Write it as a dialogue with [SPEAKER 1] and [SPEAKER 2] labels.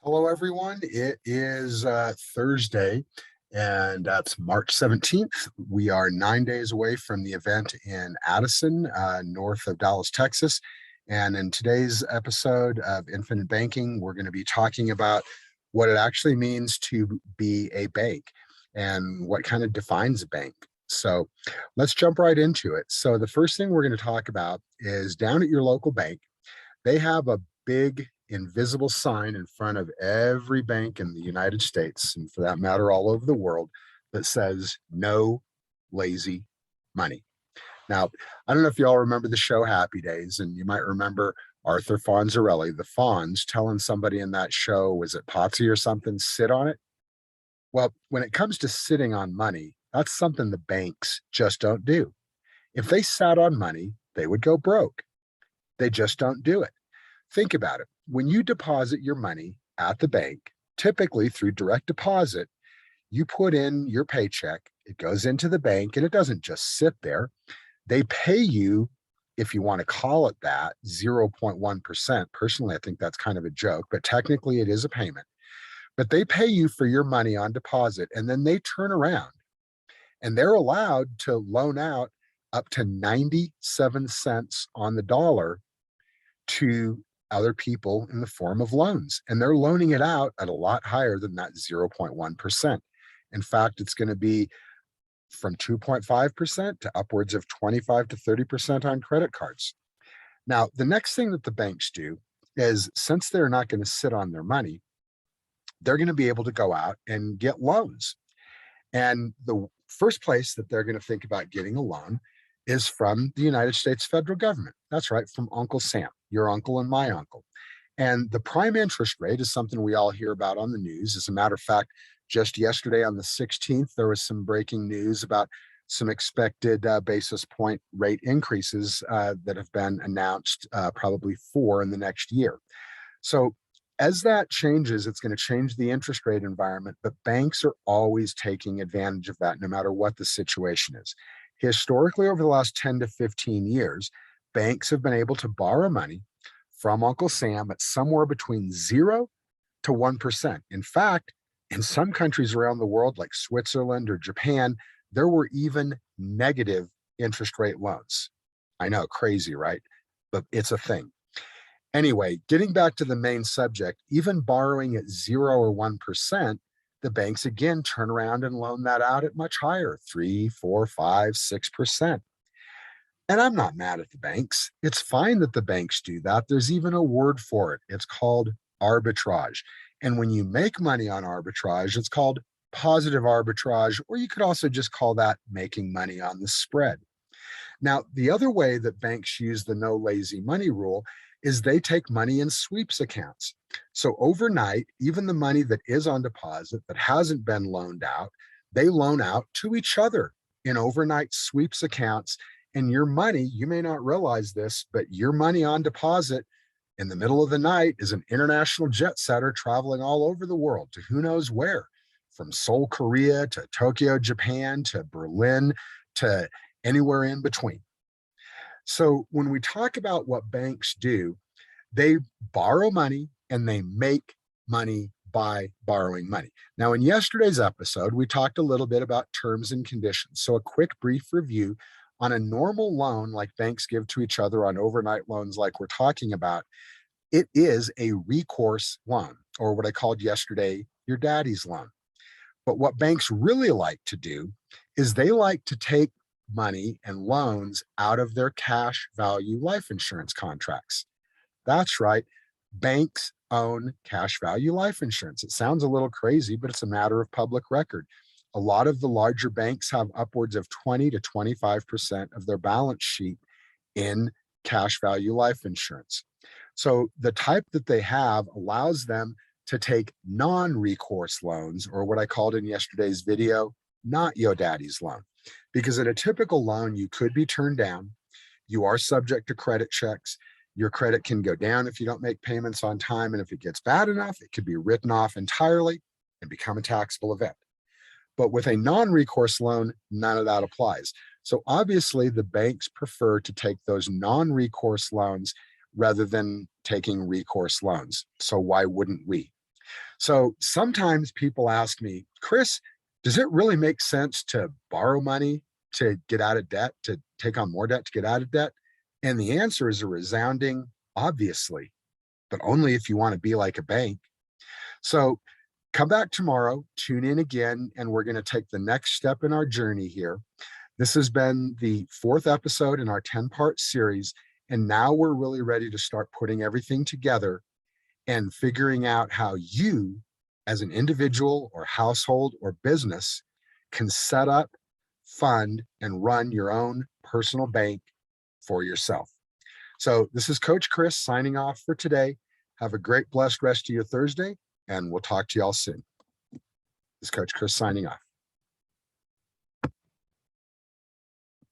[SPEAKER 1] Hello, everyone. It is Thursday, and that's March 17th. We are 9 days away from the event in Addison, north of Dallas, Texas. And in today's episode of Infinite Banking, we're going to be talking about what it actually means to be a bank and what kind of defines a bank. So let's jump right into it. So, the first thing we're going to talk about is down at your local bank. They have a big invisible sign in front of every bank in the United States, and for that matter, all over the world, that says no lazy money. Now, I don't know if you all remember the show Happy Days, and you might remember Arthur Fonzarelli, the Fonz, telling somebody in that show, was it Potsy or something, sit on it? Well, when it comes to sitting on money, that's something the banks just don't do. If they sat on money, they would go broke. They just don't do it. Think about it. When you deposit your money at the bank, typically through direct deposit, you put in your paycheck, it goes into the bank, and it doesn't just sit there. They pay you, if you want to call it that, 0.1%. Personally, I think that's kind of a joke, but technically it is a payment. But they pay you for your money on deposit, and then they turn around and they're allowed to loan out up to 97 cents on the dollar to other people in the form of loans. And they're loaning it out at a lot higher than that 0.1%. In fact, it's going to be from 2.5% to upwards of 25 to 30% on credit cards. Now, the next thing that the banks do is, since they're not going to sit on their money, they're going to be able to go out and get loans. And the first place that they're going to think about getting a loan is from the United States federal government. That's right, from Uncle Sam, your uncle and my uncle. And the prime interest rate is something we all hear about on the news. As a matter of fact, just yesterday on the 16th, there was some breaking news about some expected basis point rate increases that have been announced, probably four in the next year. So as that changes, it's going to change the interest rate environment, but banks are always taking advantage of that no matter what the situation is. Historically, over the last 10 to 15 years, banks have been able to borrow money from Uncle Sam at somewhere between 0 to 1%. In fact, in some countries around the world, like Switzerland or Japan, there were even negative interest rate loans. I know, crazy, right? But it's a thing. Anyway, getting back to the main subject, even borrowing at 0 or 1%, the banks again turn around and loan that out at much higher, 3, 4, 5, 6%. And I'm not mad at the banks. It's fine that the banks do that. There's even a word for it. It's called arbitrage. And when you make money on arbitrage, it's called positive arbitrage, or you could also just call that making money on the spread. Now, the other way that banks use the no lazy money rule is they take money in sweeps accounts. So overnight, even the money that is on deposit that hasn't been loaned out, they loan out to each other in overnight sweeps accounts. And your money, you may not realize this, but your money on deposit in the middle of the night is an international jet setter traveling all over the world to who knows where, from Seoul, Korea to Tokyo, Japan to Berlin to anywhere in between. So when we talk about what banks do, they borrow money and they make money by borrowing money. Now, in yesterday's episode, we talked a little bit about terms and conditions. So a quick brief review on a normal loan like banks give to each other on overnight loans like we're talking about, it is a recourse loan, or what I called yesterday, your daddy's loan. But what banks really like to do is they like to take money and loans out of their cash value life insurance contracts. That's right. Banks own cash value life insurance. It sounds a little crazy, but it's a matter of public record. A lot of the larger banks have upwards of 20 to 25% of their balance sheet in cash value life insurance. So the type that they have allows them to take non-recourse loans, or what I called in yesterday's video, not your daddy's loan. Because in a typical loan, you could be turned down. You are subject to credit checks. Your credit can go down if you don't make payments on time. And if it gets bad enough, it could be written off entirely and become a taxable event. But with a non-recourse loan, none of that applies. So obviously, the banks prefer to take those non-recourse loans rather than taking recourse loans. So why wouldn't we? So sometimes people ask me, Chris, does it really make sense to borrow money to get out of debt, to take on more debt to get out of debt? And the answer is a resounding, obviously, but only if you want to be like a bank. So come back tomorrow, tune in again, and we're going to take the next step in our journey here. This has been the fourth episode in our 10-part series. And now we're really ready to start putting everything together and figuring out how you, as an individual or household or business, can set up, fund, and run your own personal bank for yourself. So, this is Coach Chris signing off for today. Have a great, blessed rest of your Thursday, and we'll talk to you all soon. This is Coach Chris signing off.